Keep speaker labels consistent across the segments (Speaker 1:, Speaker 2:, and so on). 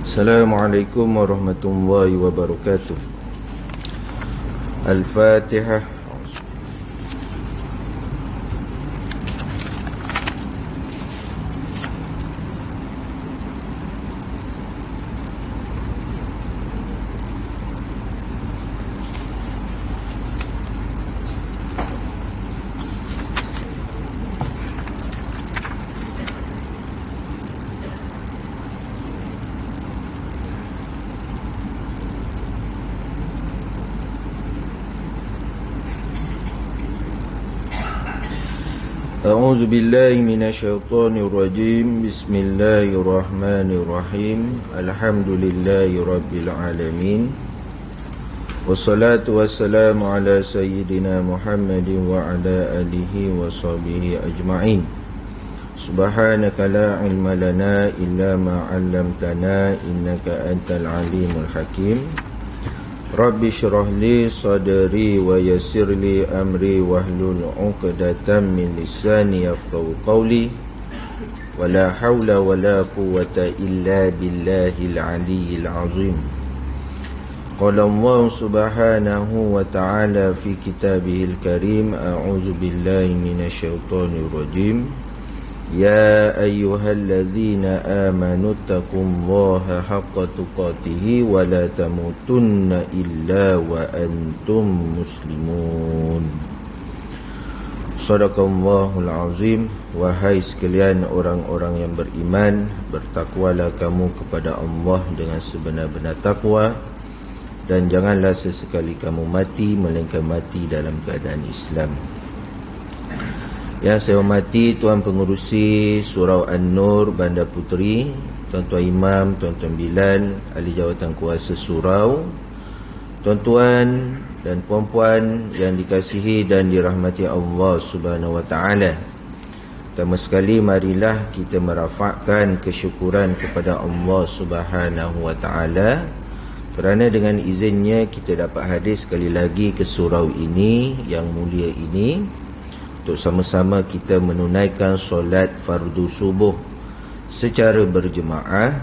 Speaker 1: Assalamualaikum warahmatullahi wabarakatuh. Al-Fatihah. A'udzu billahi minasyaitonir rajim. Bismillahirrahmanirrahim. Alhamdulillahi rabbil alamin. Wassalatu wassalamu ala sayyidina Muhammadin wa ala alihi wa sahbihi ajma'in. Subhanaka la ilma lana illa ma 'allamtana innaka antal alimul hakim. Rabbi syrah li sadri wa yassir li amri wahlul 'uqdatam min lisani yafqahu qawli. Wala haula wala quwwata illa billahil aliyyil azim. Qala Allah subhanahu wa ta'ala fi kitabihil karim. A'udzu billahi minasyaitonir rajim. Ya ayyuhalladzina amanu taqullaha haqqa tuqatih wa la tamutunna illa wa antum muslimun. Shadaqallahul azim. Wahai sekalian orang-orang yang beriman, bertakwalah kamu kepada Allah dengan sebenar-benar takwa, dan janganlah sesekali kamu mati melainkan mati dalam keadaan Islam. Yang saya hormati Tuan Pengerusi Surau An-Nur Bandar Puteri, Tuan-Tuan Imam, Tuan-Tuan Bilal, Ahli Jawatan Kuasa Surau, Tuan-Tuan dan Puan-Puan yang dikasihi dan dirahmati Allah Subhanahu Wa Taala. Pertama sekali, marilah kita merafakkan kesyukuran kepada Allah Subhanahu Wa Taala kerana dengan izinnya kita dapat hadir sekali lagi ke surau ini yang mulia ini untuk sama-sama kita menunaikan solat fardu subuh secara berjemaah,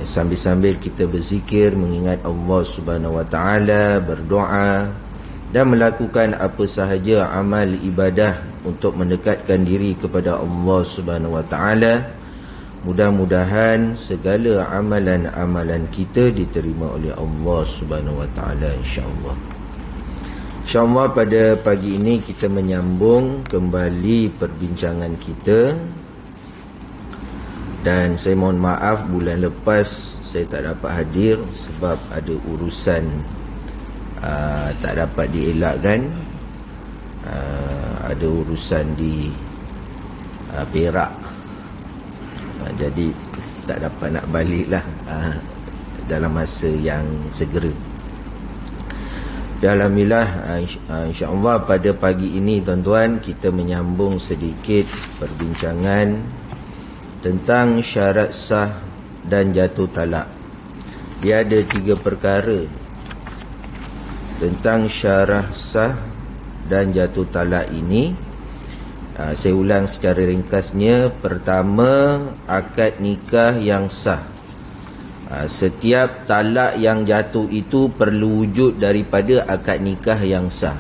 Speaker 1: sambil-sambil kita berzikir, mengingat Allah Subhanahu Wa Taala, berdoa dan melakukan apa sahaja amal ibadah untuk mendekatkan diri kepada Allah Subhanahu Wa Taala. Mudah-mudahan segala amalan-amalan kita diterima oleh Allah Subhanahu Wa Taala, insya-Allah. InsyaAllah pada pagi ini kita menyambung kembali perbincangan kita. Dan saya mohon maaf bulan lepas saya tak dapat hadir sebab ada urusan tak dapat dielakkan. Ada urusan di Perak, jadi tak dapat nak balik lah dalam masa yang segera. Alhamdulillah, insya-Allah pada pagi ini tuan-tuan kita menyambung sedikit perbincangan tentang syarat sah dan jatuh talak. Dia ada 3 perkara tentang syarat sah dan jatuh talak ini. Saya ulang secara ringkasnya. Pertama, akad nikah yang sah. Setiap talak yang jatuh itu perlu wujud daripada akad nikah yang sah.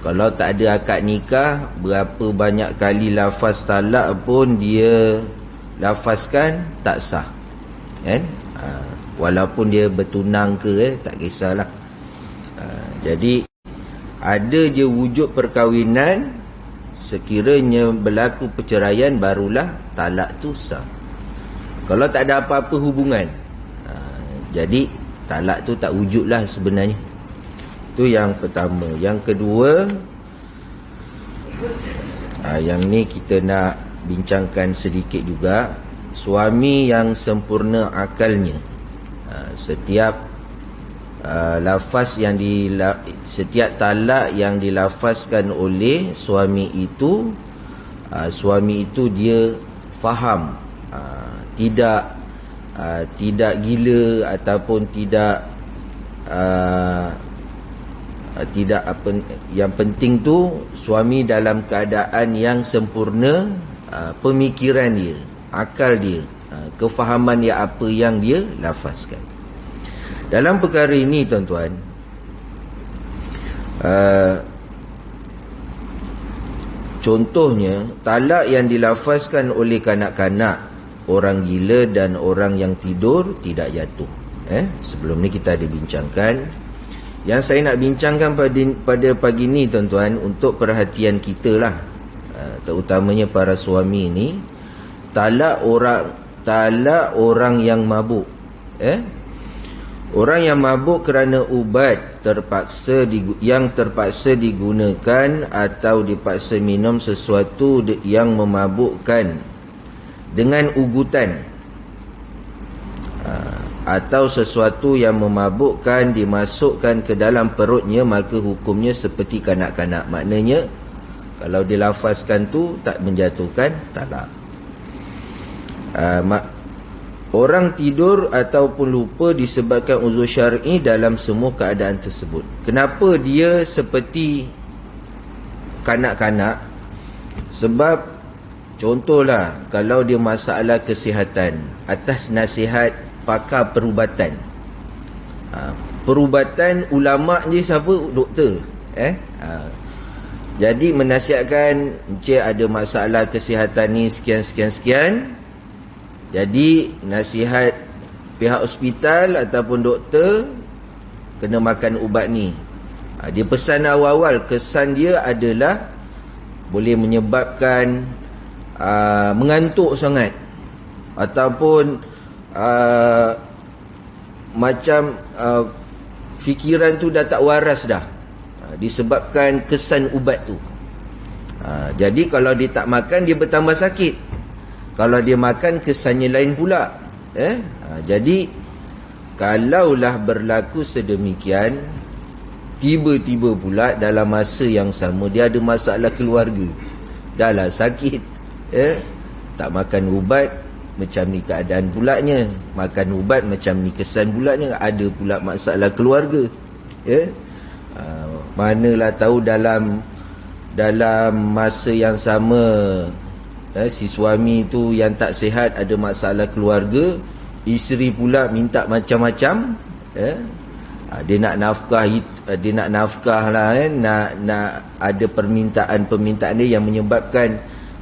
Speaker 1: Kalau tak ada akad nikah, berapa banyak kali lafaz talak pun dia lafazkan tak sah, kan? Walaupun dia bertunang ke, tak kisahlah. Jadi ada je wujud perkahwinan, sekiranya berlaku perceraian barulah talak tu sah. Kalau tak ada apa-apa hubungan, jadi talak tu tak wujudlah sebenarnya. Itu yang pertama. Yang kedua, yang ni kita nak bincangkan sedikit juga. Suami yang sempurna akalnya. Setiap lafaz yang setiap talak yang dilafazkan oleh suami itu dia faham, tidak gila ataupun tidak apa, yang penting tu suami dalam keadaan yang sempurna, pemikiran dia, akal dia kefahaman apa yang dia lafazkan. Dalam perkara ini tuan-tuan, contohnya talak yang dilafazkan oleh kanak-kanak, orang gila dan orang yang tidur tidak jatuh. Sebelum ni kita ada bincangkan. Yang saya nak bincangkan pada pagi ni tuan-tuan, untuk perhatian kita lah, terutamanya para suami ni, talak orang yang mabuk. Orang yang mabuk kerana ubat yang terpaksa digunakan atau dipaksa minum sesuatu yang memabukkan dengan ugutan, atau sesuatu yang memabukkan dimasukkan ke dalam perutnya, maka hukumnya seperti kanak-kanak. Maknanya kalau dilafazkan tu tak menjatuhkan talak. Orang tidur ataupun lupa disebabkan uzur syar'i dalam semua keadaan tersebut. Kenapa dia seperti kanak-kanak? Sebab contohlah, kalau dia masalah kesihatan, atas nasihat pakar perubatan, perubatan ulama' je siapa? Doktor. Jadi menasihatkan, encik ada masalah kesihatan ni sekian. Jadi nasihat pihak hospital ataupun doktor, kena makan ubat ni. Dia pesan awal-awal, kesan dia adalah boleh menyebabkan mengantuk sangat, ataupun macam fikiran tu dah tak waras dah, disebabkan kesan ubat tu. Jadi kalau dia tak makan, dia bertambah sakit. Kalau dia makan, kesannya lain pula. Jadi kalaulah berlaku sedemikian, tiba-tiba pula dalam masa yang sama dia ada masalah keluarga, dah lah sakit, tak makan ubat, macam ni keadaan pulaknya. Makan ubat, macam ni kesan pulaknya. Ada pula masalah keluarga. Manalah tahu dalam masa yang sama, si suami tu yang tak sihat, ada masalah keluarga, isteri pula minta macam-macam. Dia nak nafkah lah, nak ada permintaan dia yang menyebabkan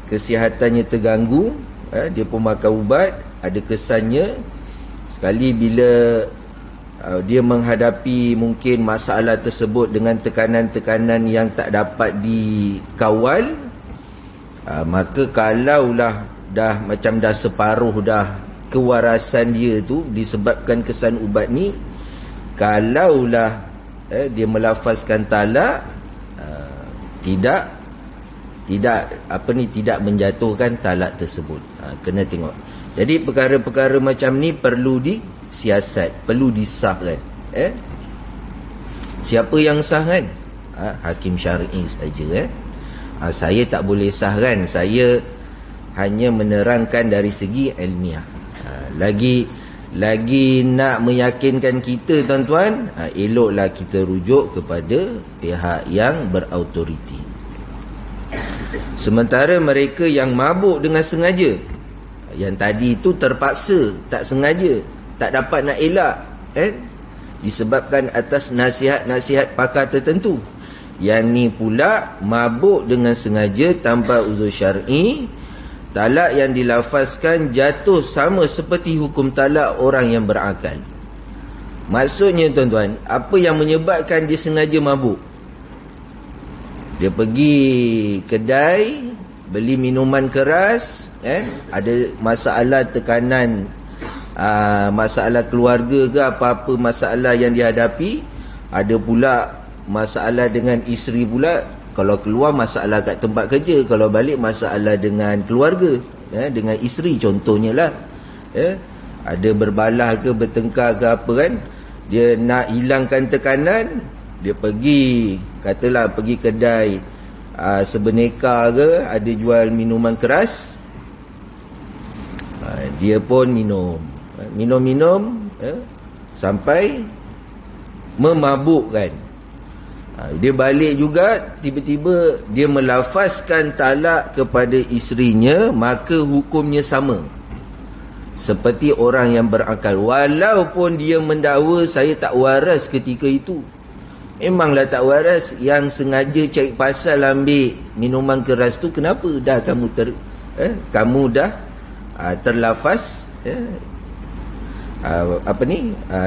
Speaker 1: kesihatannya terganggu. Dia pun makan ubat, ada kesannya. Sekali bila dia menghadapi mungkin masalah tersebut dengan tekanan-tekanan yang tak dapat dikawal, maka kalaulah dah macam dah separuh dah kewarasan dia tu disebabkan kesan ubat ni, kalaulah dia melafazkan talak, tidak menjatuhkan talak tersebut. Kena tengok. Jadi perkara-perkara macam ni perlu disiasat, perlu disahkan. Siapa yang sahkan? Hakim syar'i saja. Saya tak boleh sahkan. Saya hanya menerangkan dari segi ilmiah. Lagi nak meyakinkan kita tuan-tuan, eloklah kita rujuk kepada pihak yang berautoriti. Sementara mereka yang mabuk dengan sengaja, yang tadi itu terpaksa, tak sengaja, tak dapat nak elak, disebabkan atas nasihat-nasihat pakar tertentu. Yang ni pula mabuk dengan sengaja tanpa uzur syar'i, talak yang dilafazkan jatuh sama seperti hukum talak orang yang berakal. Maksudnya tuan-tuan, apa yang menyebabkan dia sengaja mabuk? Dia pergi kedai, beli minuman keras, ada masalah tekanan, masalah keluarga ke apa-apa masalah yang dihadapi. Ada pula masalah dengan isteri pula. Kalau keluar masalah kat tempat kerja, kalau balik masalah dengan keluarga, dengan isteri contohnya lah. Ada berbalah ke, bertengkar ke apa kan, dia nak hilangkan tekanan, dia pergi, katalah pergi kedai sebeneka ke, ada jual minuman keras, dia pun minum sampai memabukkan. Dia balik juga, tiba-tiba dia melafazkan talak kepada isterinya, maka hukumnya sama seperti orang yang berakal. Walaupun dia mendakwa saya tak waras ketika itu, memanglah tak waras. Yang sengaja cari pasal ambil minuman keras tu, kenapa? Dah kamu dah terlafaz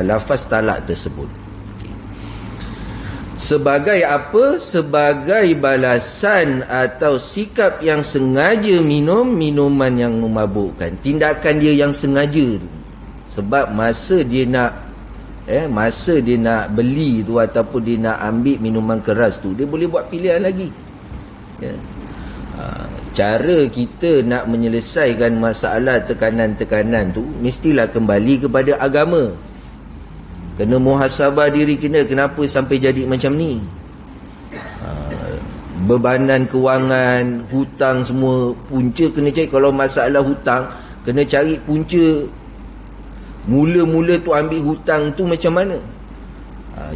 Speaker 1: lafaz talak tersebut. Sebagai apa? Sebagai balasan atau sikap yang sengaja minum minuman yang memabukkan. Tindakan dia yang sengaja tu. Sebab masa dia nak beli tu ataupun dia nak ambil minuman keras tu, dia boleh buat pilihan lagi. Cara kita nak menyelesaikan masalah tekanan-tekanan tu mestilah kembali kepada agama. Kena muhasabah diri kita, kenapa sampai jadi macam ni. Bebanan kewangan, hutang semua, punca kena cari. Kalau masalah hutang, kena cari punca. Mula-mula tu ambil hutang tu macam mana.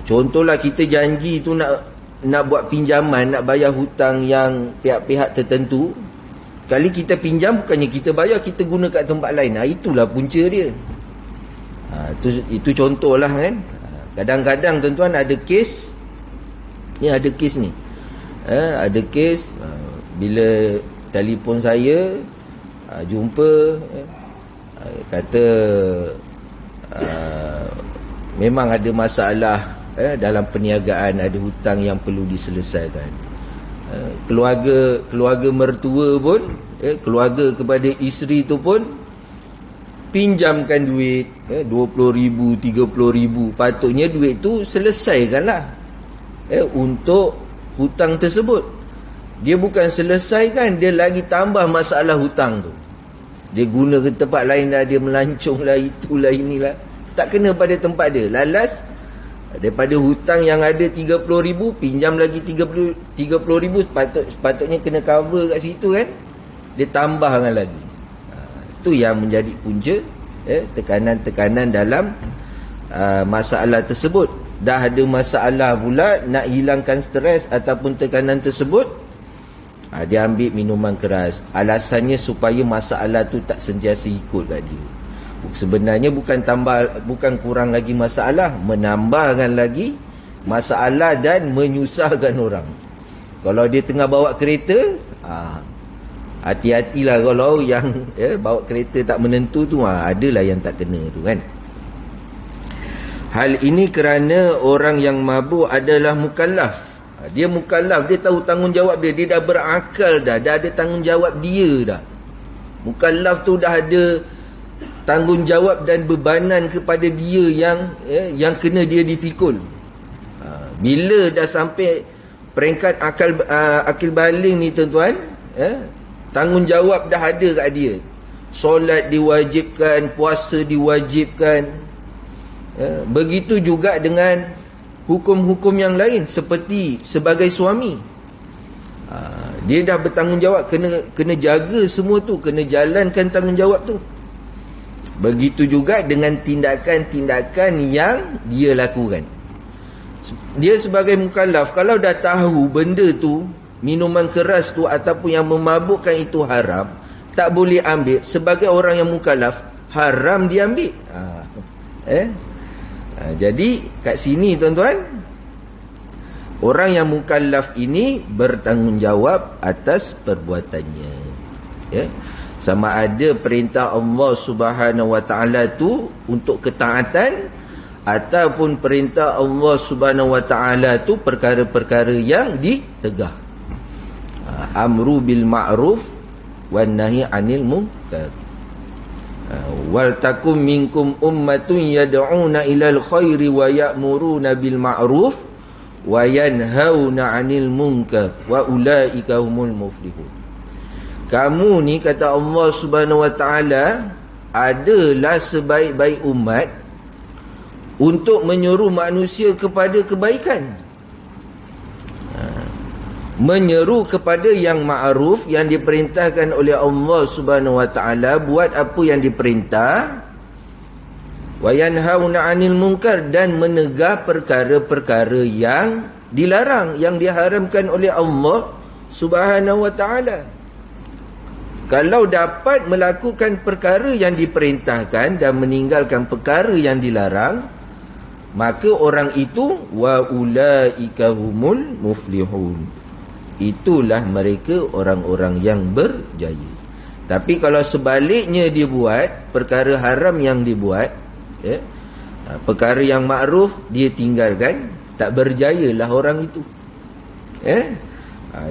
Speaker 1: Contohlah kita janji tu nak buat pinjaman, nak bayar hutang yang pihak-pihak tertentu. Kali kita pinjam, bukannya kita bayar, kita guna kat tempat lain. Itulah punca dia. Itu contohlah kan. Kadang-kadang tuan-tuan ada kes ni, ada kes ni. Ada kes bila telefon saya, jumpa, kata memang ada masalah dalam perniagaan, ada hutang yang perlu diselesaikan. Keluarga mertua pun, keluarga kepada isteri tu pun pinjamkan duit, 20,000, 30,000. Patutnya duit tu selesaikanlah untuk hutang tersebut. Dia bukan selesaikan, dia lagi tambah masalah hutang tu. Dia guna ke tempat lain dah, dia melancong lah, itulah inilah. Tak kena pada tempat dia. Lalas daripada hutang yang ada 30,000, pinjam lagi 30,000, sepatutnya kena cover kat situ kan. Dia tambahkan lagi. Itu yang menjadi punca tekanan-tekanan dalam masalah tersebut. Dah ada masalah pula, nak hilangkan stres ataupun tekanan tersebut, dia ambil minuman keras. Alasannya supaya masalah tu tak sentiasa ikut kat dia. Sebenarnya bukan kurang lagi masalah, menambahkan lagi masalah dan menyusahkan orang. Kalau dia tengah bawa kereta, hati-hatilah kalau yang bawa kereta tak menentu tu, adalah yang tak kena tu kan. Hal ini kerana orang yang mabuk adalah mukallaf. Dia mukallaf, dia tahu tanggungjawab dia, dia dah berakal dah ada tanggungjawab dia dah. Mukallaf tu dah ada tanggungjawab dan bebanan kepada dia yang kena dia dipikul. Bila dah sampai peringkat akil baling ni tuan-tuan, tanggungjawab dah ada kat dia. Solat diwajibkan, puasa diwajibkan. Begitu juga dengan hukum-hukum yang lain, seperti sebagai suami. Dia dah bertanggungjawab, kena jaga semua tu, kena jalankan tanggungjawab tu. Begitu juga dengan tindakan-tindakan yang dia lakukan. Dia sebagai mukallaf, kalau dah tahu benda tu, minuman keras tu ataupun yang memabukkan itu haram, tak boleh ambil. Sebagai orang yang mukallaf, haram dia ambil. Jadi kat sini tuan-tuan, orang yang mukallaf ini bertanggungjawab atas perbuatannya. Sama ada perintah Allah Subhanahu Wa Taala tu untuk ketaatan, ataupun perintah Allah Subhanahu Wa Taala tu perkara-perkara yang ditegah. Amru bil ma'ruf wan nahi 'anil munkar. Wal takum minkum ummatun yad'una ilal khairi wa ya'muruna bil ma'ruf wa yanhauna 'anil munkar wa ulaika humul muflihun. Kamu ni, kata Allah Subhanahu Wa Taala, adalah sebaik-baik umat untuk menyuruh manusia kepada kebaikan, menyeru kepada yang ma'ruf, yang diperintahkan oleh Allah Subhanahu Wa Taala, buat apa yang diperintah, wa yanhauna 'anil munkar, dan menegah perkara-perkara yang dilarang, yang diharamkan oleh Allah Subhanahu Wa Taala. Kalau dapat melakukan perkara yang diperintahkan dan meninggalkan perkara yang dilarang, maka orang itu wa ulaika humul muflihun. Itulah mereka orang-orang yang berjaya. Tapi kalau sebaliknya dia buat perkara haram yang dibuat, perkara yang makruf dia tinggalkan, tak berjayalah orang itu.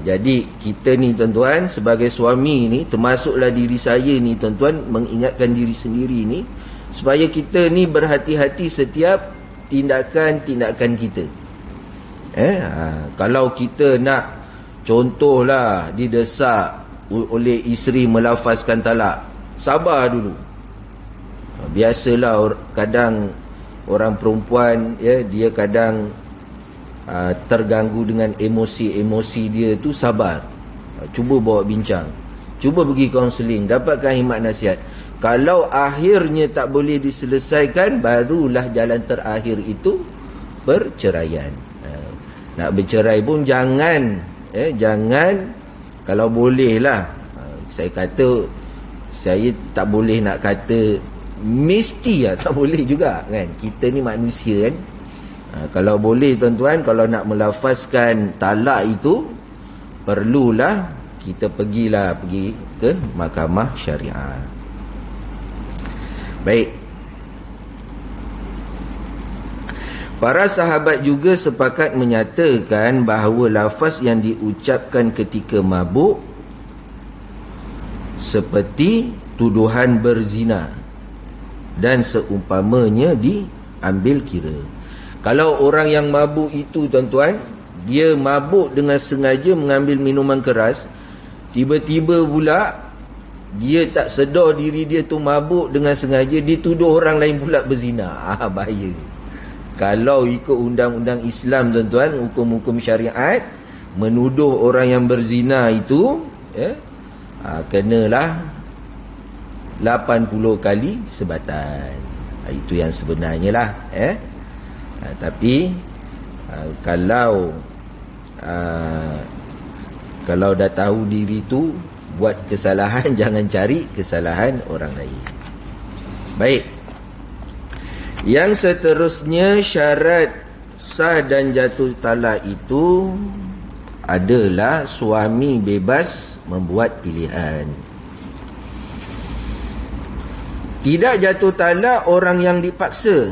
Speaker 1: Jadi kita ni tuan-tuan, sebagai suami ni, termasuklah diri saya ni tuan-tuan, mengingatkan diri sendiri ni, supaya kita ni berhati-hati setiap tindakan-tindakan kita. Kalau kita nak, contohlah, didesak oleh isteri melafazkan talak, sabar dulu. Biasalah kadang orang perempuan, dia kadang terganggu dengan emosi-emosi dia tu, sabar. Cuba bawa bincang, cuba pergi kaunseling, dapatkan khidmat nasihat. Kalau akhirnya tak boleh diselesaikan, barulah jalan terakhir itu perceraian. Nak bercerai pun jangan, kalau boleh lah, saya kata, saya tak boleh nak kata mesti tak boleh juga kan, kita ni manusia kan. Kalau boleh tuan-tuan, kalau nak melafazkan talak itu, perlulah kita pergi ke mahkamah syariah. Baik. Para sahabat juga sepakat menyatakan bahawa lafaz yang diucapkan ketika mabuk seperti tuduhan berzina dan seumpamanya diambil kira. Kalau orang yang mabuk itu tuan-tuan, dia mabuk dengan sengaja mengambil minuman keras, tiba-tiba pula dia tak sedar diri dia tu mabuk dengan sengaja, dituduh orang lain pula berzina. Bahaya. Kalau ikut undang-undang Islam tuan-tuan, hukum-hukum syariat, menuduh orang yang berzina itu kenalah 80 kali sebatan. Itu yang sebenarnya lah. Tapi kalau dah tahu diri tu buat kesalahan, jangan cari kesalahan orang lain. Baik. Yang seterusnya, syarat sah dan jatuh talak itu adalah suami bebas membuat pilihan. Tidak jatuh talak orang yang dipaksa.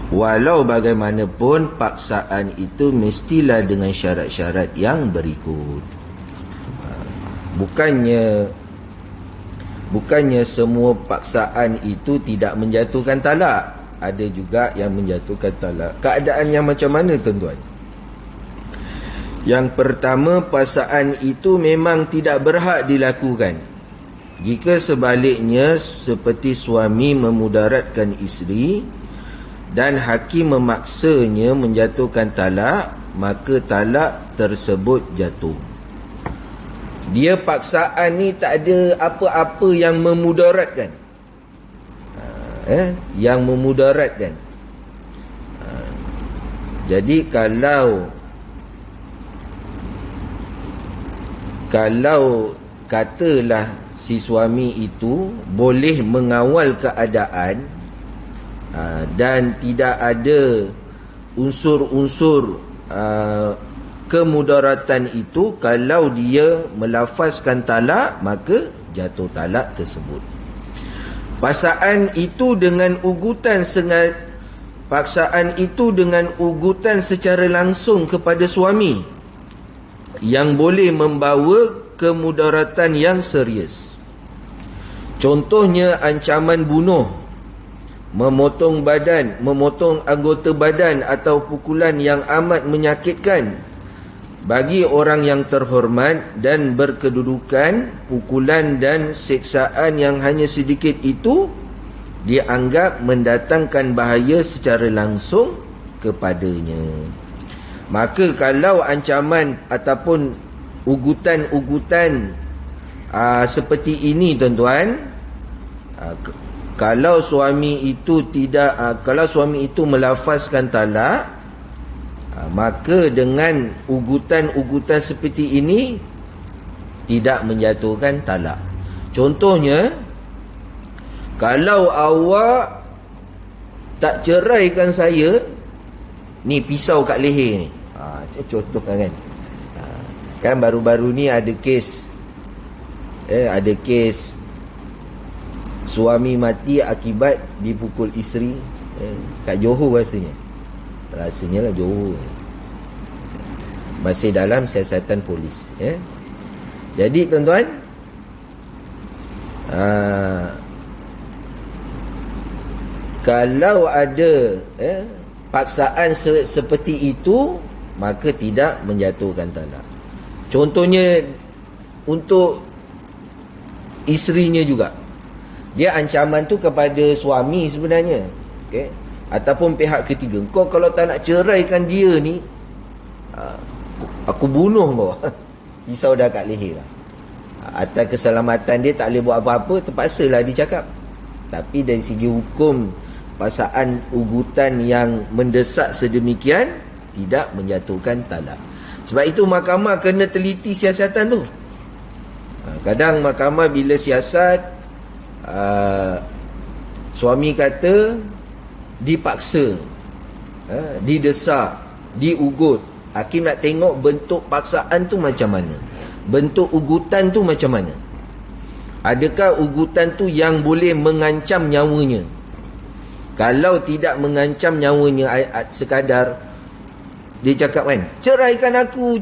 Speaker 1: Walau bagaimanapun, paksaan itu mestilah dengan syarat-syarat yang berikut. Bukannya semua paksaan itu tidak menjatuhkan talak. Ada juga yang menjatuhkan talak. Keadaan yang macam mana tuan-tuan? Yang pertama, paksaan itu memang tidak berhak dilakukan. Jika sebaliknya, seperti suami memudaratkan isteri dan hakim memaksanya menjatuhkan talak, maka talak tersebut jatuh. Dia paksaan ni tak ada apa-apa yang memudaratkan. Yang memudaratkan. Jadi kalau katalah si suami itu boleh mengawal keadaan dan tidak ada unsur-unsur kemudaratan itu, kalau dia melafazkan talak, maka jatuh talak tersebut. Paksaan itu dengan ugutan secara langsung kepada suami yang boleh membawa kemudaratan yang serius. Contohnya ancaman bunuh, memotong anggota badan atau pukulan yang amat menyakitkan bagi orang yang terhormat dan berkedudukan. Pukulan dan siksaan yang hanya sedikit itu dianggap mendatangkan bahaya secara langsung kepadanya. Maka kalau ancaman ataupun ugutan-ugutan seperti ini tuan-tuan, kalau suami itu melafazkan talak, maka dengan ugutan-ugutan seperti ini, tidak menjatuhkan talak. Contohnya, kalau awak tak ceraikan saya, ni pisau kat leher ni. Contoh kan. Kan baru-baru ni ada kes suami mati akibat dipukul isteri kat Johor rasanya lah Johor, masih dalam siasatan polis. Jadi tuan-tuan, kalau ada paksaan seperti itu, maka tidak menjatuhkan talak. Contohnya untuk isterinya juga, dia ancaman tu kepada suami sebenarnya, ataupun pihak ketiga, kau kalau tak nak ceraikan dia ni, aku bunuh kau. Pisau dah kat leher lah. Atas keselamatan dia tak boleh buat apa-apa, terpaksalah dicakap. Tapi dari segi hukum, paksaan ugutan yang mendesak sedemikian tidak menjatuhkan talak. Sebab itu mahkamah kena teliti siasatan tu. Kadang mahkamah bila siasat, suami kata dipaksa, didesak, diugut, hakim nak tengok bentuk paksaan tu macam mana, bentuk ugutan tu macam mana. Adakah ugutan tu yang boleh mengancam nyawanya? Kalau tidak mengancam nyawanya, sekadar dia cakap kan, ceraikan aku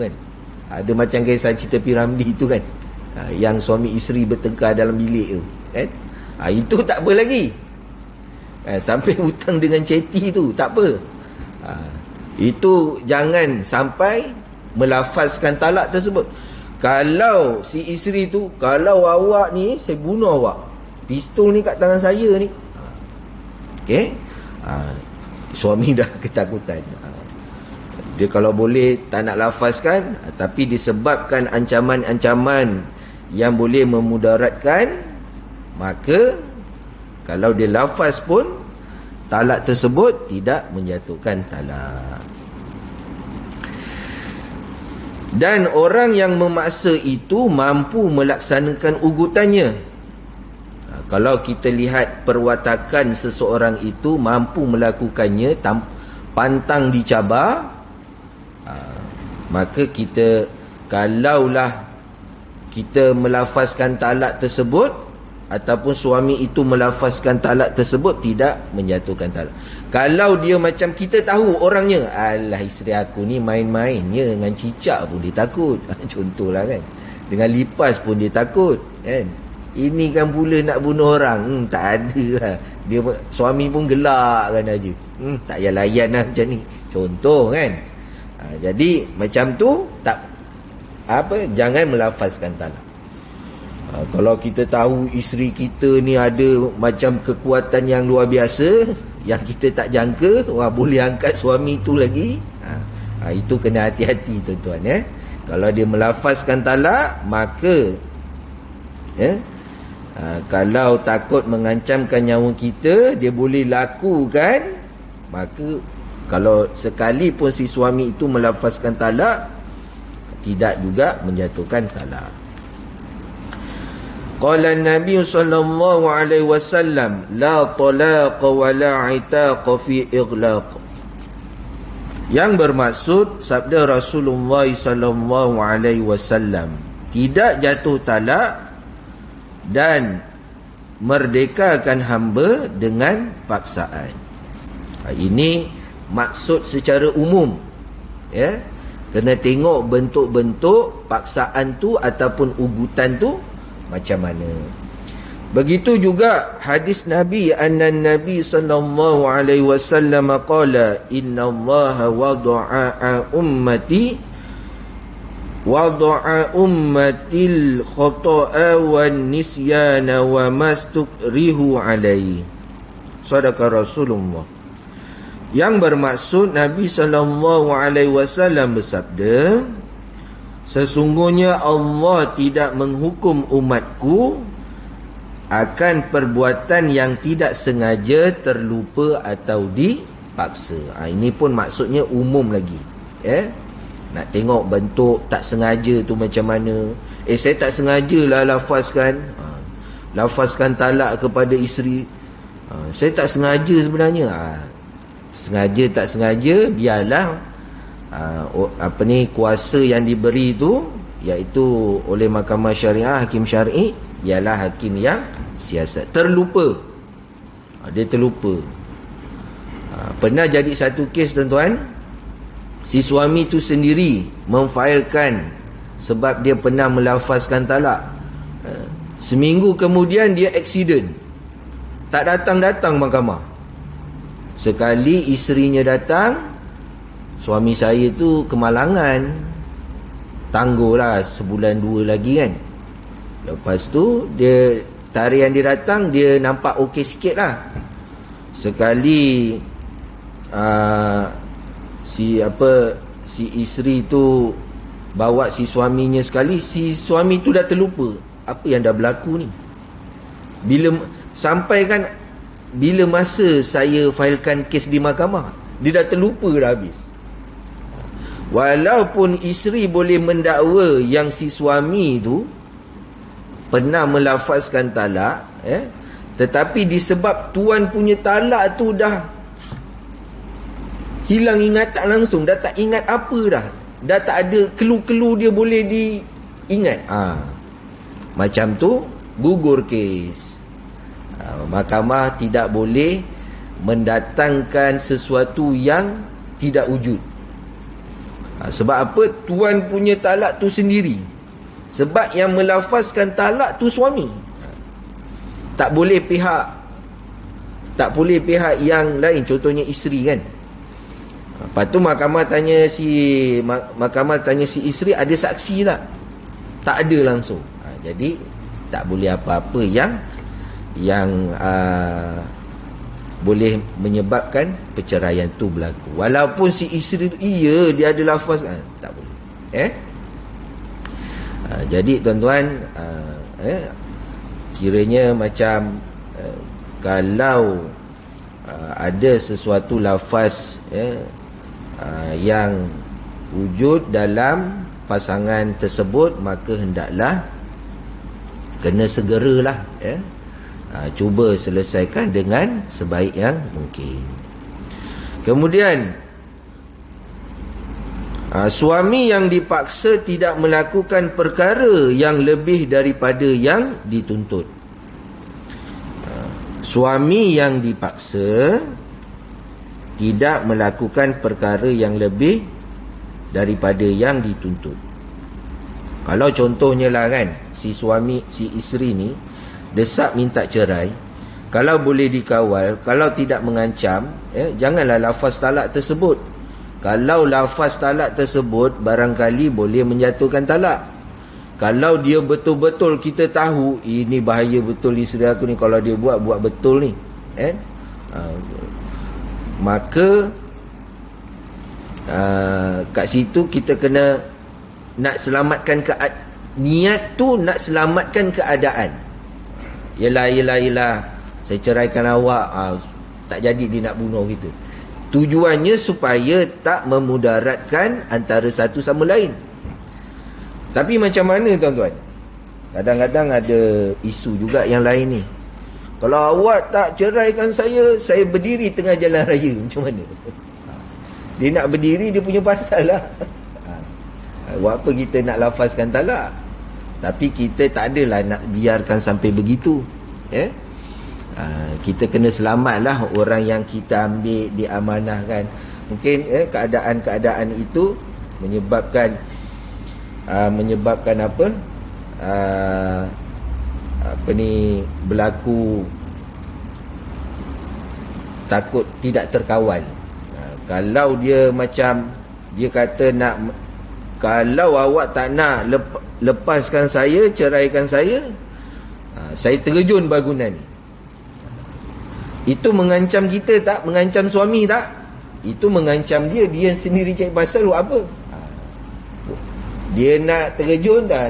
Speaker 1: kan. Ada macam kisah cerita Piramli tu kan, yang suami isteri bertengkar dalam bilik tu kan. Itu tak apa lagi, sampai hutang dengan ceti tu tak apa. Itu jangan sampai melafazkan talak tersebut. Kalau si isteri tu, kalau awak ni, saya bunuh awak, pistol ni kat tangan saya ni, suami dah ketakutan. Dia kalau boleh tak nak lafazkan, tapi disebabkan ancaman-ancaman yang boleh memudaratkan, maka kalau dia lafaz pun, talak tersebut tidak menjatuhkan talak. Dan orang yang memaksa itu mampu melaksanakan ugutannya. Kalau kita lihat perwatakan seseorang itu mampu melakukannya, pantang dicabar, maka kita, kalaulah kita melafazkan talak tersebut, ataupun suami itu melafazkan talak tersebut, tidak menjatuhkan talak. Kalau dia macam kita tahu orangnya, alah isteri aku ni main-mainnya, dengan cicak pun dia takut, contohlah kan, dengan lipas pun dia takut kan, ini kan pula nak bunuh orang, tak ada lah, dia suami pun gelak kan aja, tak payah layan lah macam ni, contoh kan. Jadi macam tu tak jangan melafazkan talak. Kalau kita tahu isteri kita ni ada macam kekuatan yang luar biasa, yang kita tak jangka, boleh angkat suami tu lagi, itu kena hati-hati tuan-tuan. Kalau dia melafazkan talak, maka kalau takut mengancamkan nyawa kita, dia boleh lakukan, maka kalau sekalipun si suami itu melafazkan talak, tidak juga menjatuhkan talak. Qala Nabi sallallahu alaihi wasallam, la talaqa wa la itaqa fi ighlaq. Yang bermaksud sabda Rasulullah sallallahu alaihi wasallam, tidak jatuh talak dan merdekakan hamba dengan paksaan. Ini maksud secara umum, kena tengok bentuk-bentuk paksaan tu ataupun ugutan tu macam mana. Begitu juga hadis Nabi, anna Nabi sallallahu alaihi wasallam qala, innallaha wada'a ummatil khata'a wan nisyana wa mastukrihu alaihi. Sadaqa Rasulullah. Yang bermaksud Nabi SAW bersabda, sesungguhnya Allah tidak menghukum umatku akan perbuatan yang tidak sengaja, terlupa atau dipaksa. Ini pun maksudnya umum lagi, Nak tengok bentuk tak sengaja tu macam mana. Saya tak sengajalah lafazkan talak kepada isteri. Saya tak sengaja sebenarnya. Sengaja tak sengaja, biarlah kuasa yang diberi tu, iaitu oleh mahkamah syariah, hakim syar'i, biarlah hakim yang siasat. Terlupa. Dia terlupa. Pernah jadi satu kes, tuan-tuan. Si suami tu sendiri memfailkan sebab dia pernah melafazkan talak. Seminggu kemudian dia aksiden, tak datang-datang mahkamah. Sekali isterinya datang, suami saya tu kemalangan, tangguhlah sebulan dua lagi kan. Lepas tu dia, tarian dia datang, dia nampak okey sikit lah. Sekali si isteri tu bawa si suaminya sekali, si suami tu dah terlupa apa yang dah berlaku ni. Bila masa saya failkan kes di mahkamah, dia dah terlupa dah habis. Walaupun isteri boleh mendakwa yang si suami tu pernah melafazkan talak, tetapi disebab tuan punya talak tu dah hilang ingatan langsung, dah tak ingat apa dah tak ada clue dia boleh diingat. Macam tu gugur kes. Mahkamah tidak boleh mendatangkan sesuatu yang tidak wujud. Sebab apa? Tuan punya talak tu sendiri. Sebab yang melafazkan talak tu suami. Tak boleh pihak yang lain, contohnya isteri kan. Lepas tu mahkamah tanya si isteri, ada saksi tak? Tak ada langsung. Jadi tak boleh apa-apa yang boleh menyebabkan perceraian tu berlaku. Walaupun si isteri tu dia ada lafaz, tak boleh. Jadi tuan-tuan, kiranya macam kalau ada sesuatu lafaz yang wujud dalam pasangan tersebut, maka hendaklah kena segeralah cuba selesaikan dengan sebaik yang mungkin. Kemudian suami yang dipaksa tidak melakukan perkara yang lebih daripada yang dituntut. Suami yang dipaksa tidak melakukan perkara yang lebih daripada yang dituntut. Kalau contohnya lah kan, si isteri ni desak minta cerai, kalau boleh dikawal, kalau tidak mengancam, janganlah lafaz talak tersebut. Kalau lafaz talak tersebut barangkali boleh menjatuhkan talak. Kalau dia betul-betul kita tahu ini bahaya betul isteri aku ni, kalau dia buat betul ni, maka kat situ kita kena nak selamatkan niat tu, nak selamatkan keadaan. Yelah saya ceraikan awak, tak jadi dia nak bunuh kita. Tujuannya supaya tak memudaratkan antara satu sama lain. Tapi macam mana tuan-tuan, kadang-kadang ada isu juga yang lain ni. Kalau awak tak ceraikan saya berdiri tengah jalan raya, macam mana? Dia nak berdiri, dia punya pasal lah. Buat apa kita nak lafazkan talak? Tapi kita tak adalah nak biarkan sampai begitu. Kita kena selamatlah orang yang kita ambil, diamanahkan. Mungkin keadaan-keadaan itu menyebabkan apa? Berlaku takut tidak terkawal. Kalau dia macam dia kata kalau awak tak nak lepaskan saya, ceraikan saya terjun bangunan ni. Itu mengancam kita tak? Mengancam suami tak? Itu mengancam dia sendiri cari pasal buat apa? Dia nak terjun dah.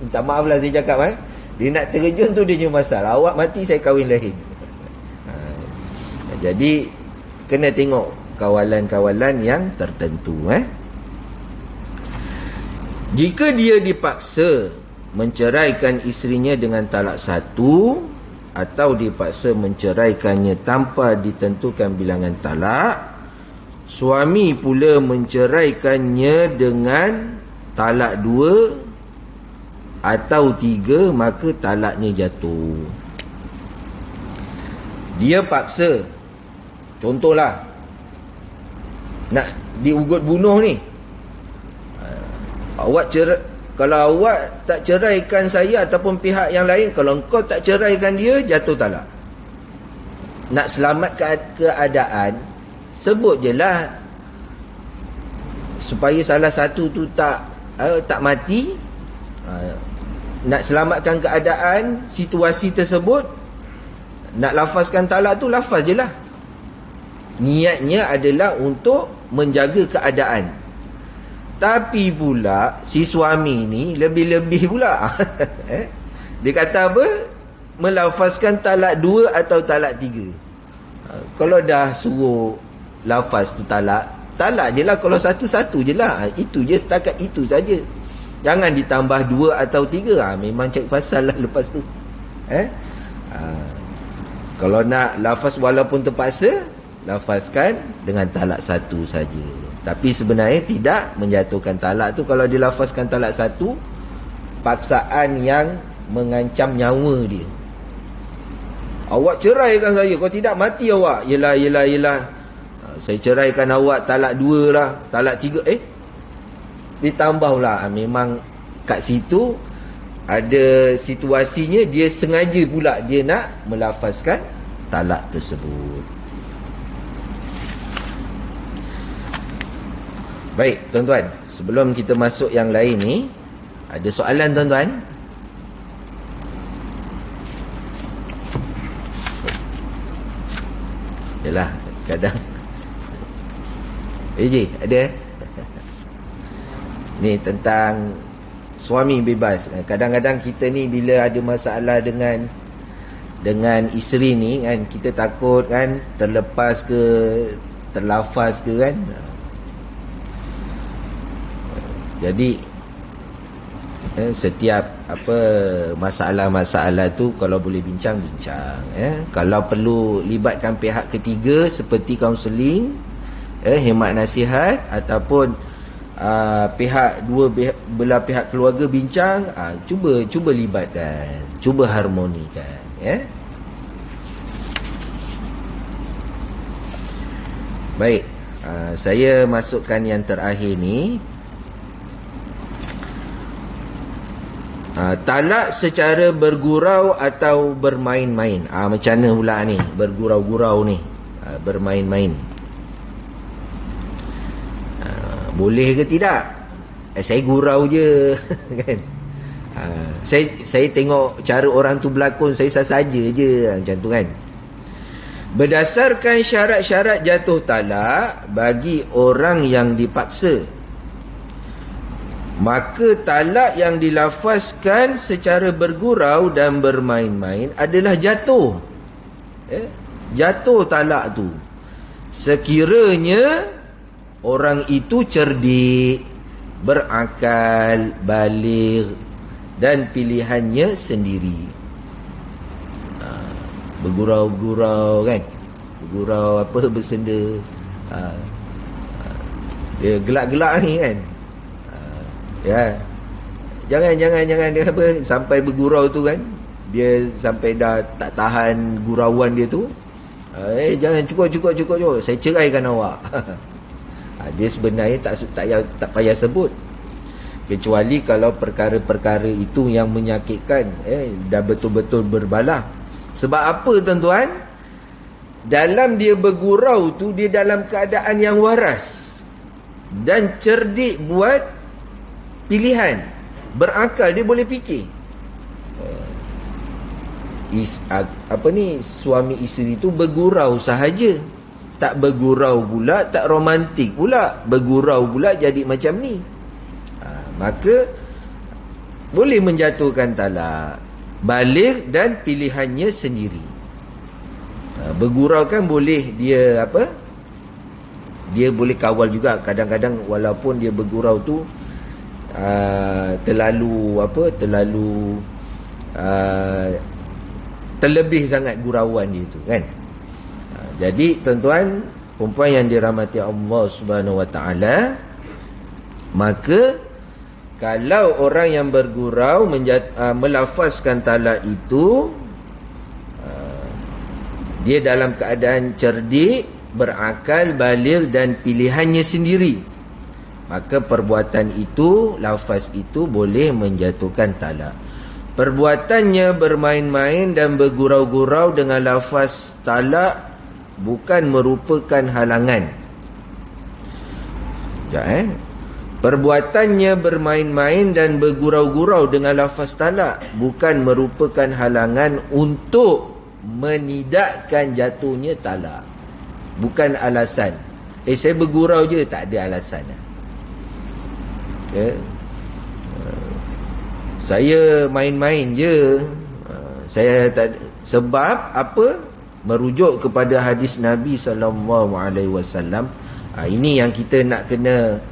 Speaker 1: Minta maaf lah saya cakap dia nak terjun tu dia punya masalah. Awak mati, saya kahwin lain. Jadi kena tengok kawalan-kawalan yang tertentu. Jika dia dipaksa menceraikan isterinya dengan talak satu atau dipaksa menceraikannya tanpa ditentukan bilangan talak, suami pula menceraikannya dengan talak dua atau tiga, maka talaknya jatuh. Dia paksa, contohlah nak diugut bunuh ni, kalau awak tak ceraikan saya ataupun pihak yang lain, kalau engkau tak ceraikan dia, jatuh talak. Nak selamatkan keadaan, sebut je lah supaya salah satu tu tak mati. Nak selamatkan keadaan, situasi tersebut, nak lafazkan talak tu, lafaz je lah. Niatnya adalah untuk menjaga keadaan. Tapi pula si suami ni lebih-lebih pula. Dia kata apa? Melafazkan talak dua atau talak tiga. Kalau dah suruh lafaz tu talak je lah. Kalau satu-satu je lah. Itu je, setakat itu saja. Jangan ditambah dua atau tiga. Memang cari pasal lah lepas tu. Kalau nak lafaz walaupun terpaksa, lafazkan dengan talak satu saja. Tapi sebenarnya tidak menjatuhkan talak tu. Kalau dilafazkan talak satu, paksaan yang mengancam nyawa dia. Awak ceraikan saya, kalau tidak mati awak. Yelah, saya ceraikan awak talak dua lah, talak tiga, ditambah pula. Memang kat situ ada situasinya, dia sengaja pula dia nak melafazkan talak tersebut. Baik, tuan-tuan, sebelum kita masuk yang lain ni, ada soalan tuan-tuan? Yalah, kadang ada ni tentang suami bebas. Kadang-kadang kita ni bila ada masalah dengan isteri ni kan, kita takut kan terlepas ke terlafaz ke kan. Jadi setiap masalah-masalah tu kalau boleh bincang-bincang, kalau perlu libatkan pihak ketiga seperti kaunseling, hemat nasihat, ataupun pihak dua belah pihak keluarga bincang, cuba libatkan, cuba harmonikan, Baik, saya masukkan yang terakhir ni. Talak secara bergurau atau bermain-main. Macam mana pula ni bergurau-gurau ni, bermain-main, boleh ke tidak? Saya gurau je kan. Saya tengok cara orang tu berlakon, saya saja je macam tu kan. Berdasarkan syarat-syarat jatuh talak bagi orang yang dipaksa, maka talak yang dilafazkan secara bergurau dan bermain-main adalah jatuh. Jatuh talak tu sekiranya orang itu cerdik, berakal, baligh dan pilihannya sendiri. Bergurau-gurau kan, bergurau bersenda, dia gelak-gelak ni kan. Jangan dia sampai bergurau tu kan, dia sampai dah tak tahan gurauan dia tu. Jangan cukup, saya ceraikan awak. Dia sebenarnya tak payah sebut, kecuali kalau perkara-perkara itu yang menyakitkan, dah betul-betul berbalah. Sebab apa tuan-tuan? Dalam dia bergurau tu, dia dalam keadaan yang waras dan cerdik buat pilihan, berakal, dia boleh fikir. Suami isteri tu bergurau sahaja, tak bergurau pula, tak romantik pula, bergurau pula jadi macam ni, maka boleh menjatuhkan talak, baligh dan pilihannya sendiri. Bergurau kan boleh dia dia boleh kawal juga. Kadang-kadang walaupun dia bergurau tu terlalu terlebih sangat gurauan dia tu kan. Jadi tuan-tuan perempuan yang dirahmati Allah Subhanahu Wa Taala, maka kalau orang yang bergurau melafazkan talak itu, dia dalam keadaan cerdik, berakal, baligh dan pilihannya sendiri, maka perbuatan itu, lafaz itu boleh menjatuhkan talak. Perbuatannya bermain-main dan bergurau-gurau dengan lafaz talak bukan merupakan halangan. Perbuatannya bermain-main dan bergurau-gurau dengan lafaz talak bukan merupakan halangan untuk menidakkan jatuhnya talak. Bukan alasan. Saya bergurau je, tak ada alasan. Saya main-main je. Saya tak, sebab apa? Merujuk kepada hadis Nabi SAW. Ini yang kita nak kena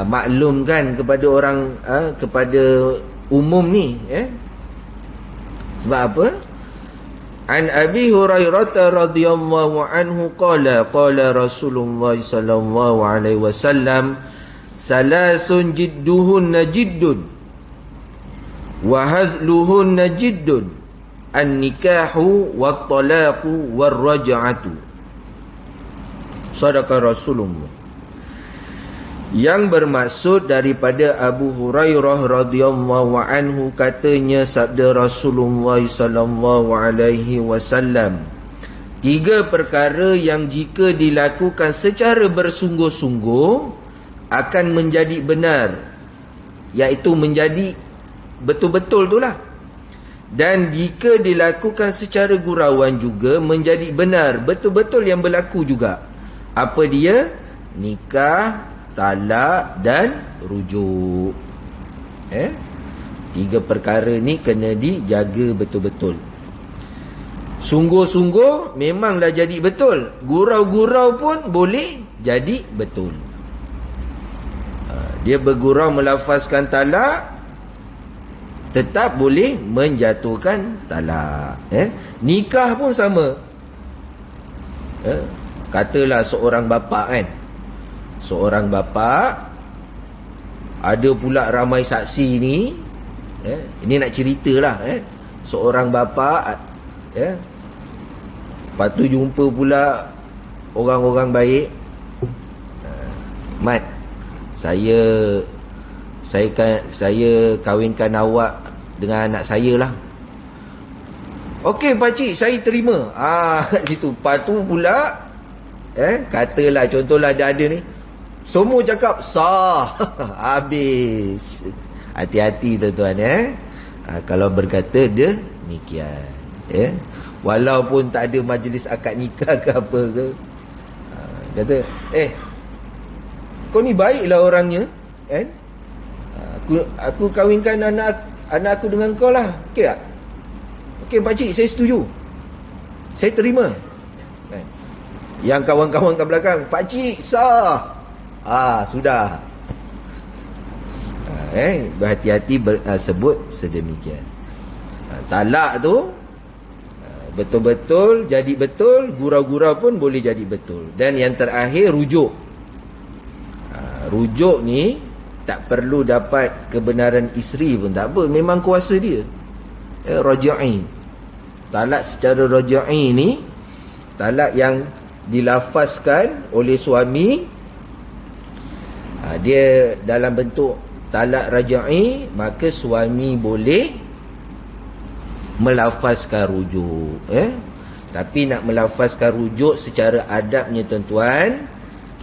Speaker 1: maklumkan kepada orang, kepada umum ni. Sebab apa? An Abi Hurairah radhiyallahu anhu qala Rasulullah sallallahu alaihi wasallam, salasun jidduhunna jiddun wa hazluhunna jiddun, an-nikahu wat-talaqu war-raj'atu. Sadaqa Rasulullah. Yang bermaksud daripada Abu Hurairah radhiyallahu anhu, katanya sabda Rasulullah sallallahu alaihi wasallam, 3 perkara yang jika dilakukan secara bersungguh-sungguh akan menjadi benar, iaitu menjadi betul-betul itulah. Dan jika dilakukan secara gurauan juga menjadi benar, betul-betul yang berlaku juga. Apa dia? Nikah, talak dan rujuk. 3 perkara ni kena dijaga betul-betul. Sungguh-sungguh memanglah jadi betul. Gurau-gurau pun boleh jadi betul. Dia bergurau melafazkan talak, tetap boleh menjatuhkan talak. Nikah pun sama. Katalah seorang bapa kan, seorang bapa, ada pula ramai saksi ni, ini nak ceritalah, seorang bapa, lepas tu jumpa pula orang-orang baik, Mat, saya kahwinkan awak dengan anak saya lah. Okey pakcik, saya terima. Kat situ. Lepas tu pula, katalah contohlah ada ni, semua cakap sah. Habis. Hati-hati tuan-tuan. Kalau berkata dia demikian, walaupun tak ada majlis akad nikah ke apa ke, kata kau ni baiklah orangnya, kan? Aku kahwinkan anak aku dengan kau lah. Okey tak? Okey pakcik, saya setuju, saya terima. Yang kawan-kawan kat belakang, pakcik sah. Sudah. Berhati-hati sebut sedemikian. Talak tu betul-betul jadi betul, gurau-gurau pun boleh jadi betul. Dan yang terakhir, rujuk. Rujuk ni tak perlu dapat kebenaran isteri pun tak apa, memang kuasa dia. Raja'i. Talak secara raja'i ni, talak yang dilafazkan oleh suami, dia dalam bentuk talak raja'i, maka suami boleh melafazkan rujuk. Tapi nak melafazkan rujuk secara adabnya tuan-tuan,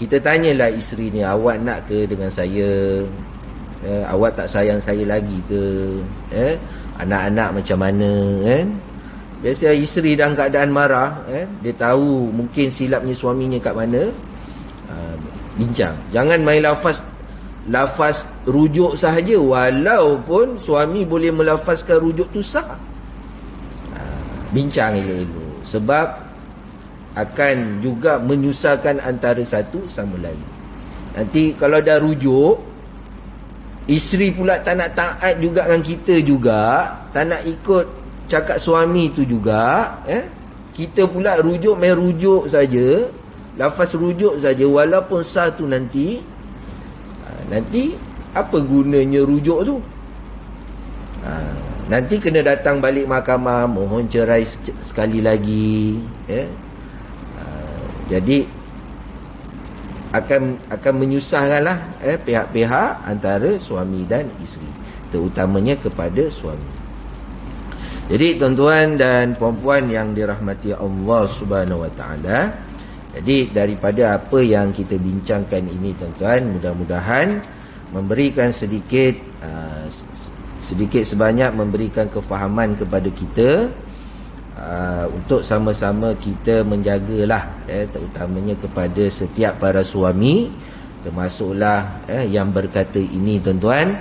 Speaker 1: kita tanyalah isteri ni, awak nak ke dengan saya? Awak tak sayang saya lagi ke? Anak-anak macam mana? Biasa isteri dalam keadaan marah, dia tahu mungkin silapnya suaminya kat mana, bincang. Jangan main lafaz rujuk sahaja, walaupun suami boleh melafazkan rujuk tu sah. Bincang elok-elok, sebab akan juga menyusahkan antara satu sama lain. Nanti kalau dah rujuk, Isteri pula tak nak taat juga dengan kita juga, tak nak ikut cakap suami tu juga, kita pula rujuk main rujuk saja, lafaz rujuk saja, walaupun sah tu nanti apa gunanya rujuk tu? Nanti kena datang balik mahkamah, mohon cerai sekali lagi, jadi akan menyusahkanlah pihak-pihak antara suami dan isteri, terutamanya kepada suami. Jadi tuan-tuan dan puan-puan yang dirahmati Allah Subhanahu Wa Taala, jadi daripada apa yang kita bincangkan ini tuan-tuan, mudah-mudahan memberikan sedikit sebanyak memberikan kefahaman kepada kita, untuk sama-sama kita menjagalah, terutamanya kepada setiap para suami, termasuklah yang berkata ini tuan-tuan,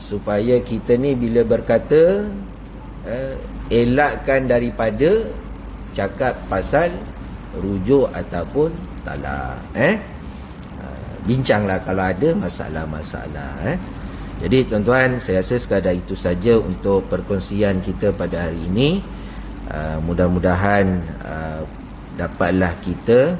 Speaker 1: supaya kita ni bila berkata elakkan daripada cakap pasal rujuk ataupun talak. Bincanglah kalau ada masalah-masalah. Jadi tuan-tuan, saya rasa sekadar itu saja untuk perkongsian kita pada hari ini. Mudah-mudahan dapatlah kita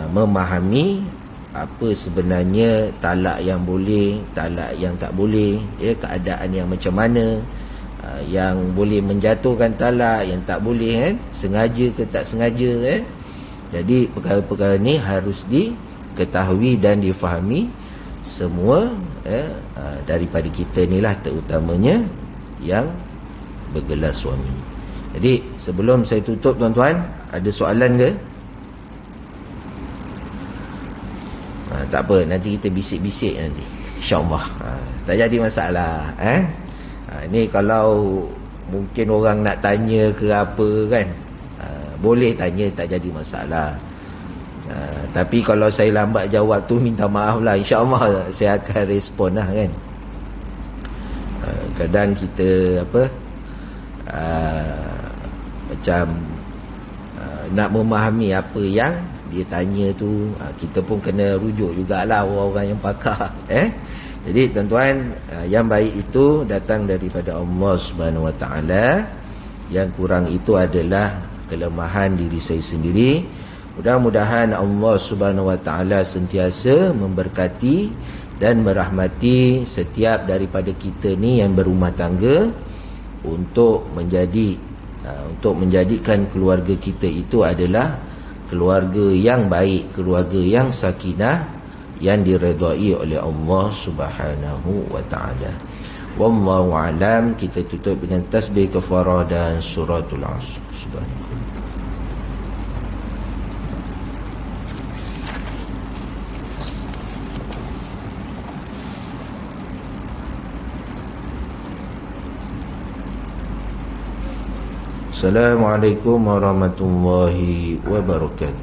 Speaker 1: memahami apa sebenarnya talak yang boleh, talak yang tak boleh, keadaan yang macam mana, yang boleh menjatuhkan talak, yang tak boleh, sengaja ke tak sengaja. Jadi perkara-perkara ni harus diketahui dan difahami semua, daripada kita ni lah, terutamanya yang bergelar suami. Jadi sebelum saya tutup tuan-tuan, ada soalan ke? Tak apa, nanti kita bisik-bisik nanti, InsyaAllah. Tak jadi masalah. Ni kalau mungkin orang nak tanya ke apa kan, boleh tanya, tak jadi masalah. Tapi kalau saya lambat jawab tu, minta maaf lah, InsyaAllah saya akan respon lah kan. Kadang kita macam nak memahami apa yang dia tanya tu, kita pun kena rujuk jugalah orang-orang yang pakar. Jadi tuan-tuan, yang baik itu datang daripada Allah Subhanahu Wa Taala, yang kurang itu adalah kelemahan diri saya sendiri. Mudah-mudahan Allah Subhanahu Wa Taala sentiasa memberkati dan merahmati setiap daripada kita ni yang berumah tangga, untuk menjadikan keluarga kita itu adalah keluarga yang baik, keluarga yang sakinah, yang diredai oleh Allah Subhanahu Wa Taala. Wallahu alam. Kita tutup dengan tasbih kafarah dan suratul Asr. Subhanallah. Assalamualaikum warahmatullahi wabarakatuh.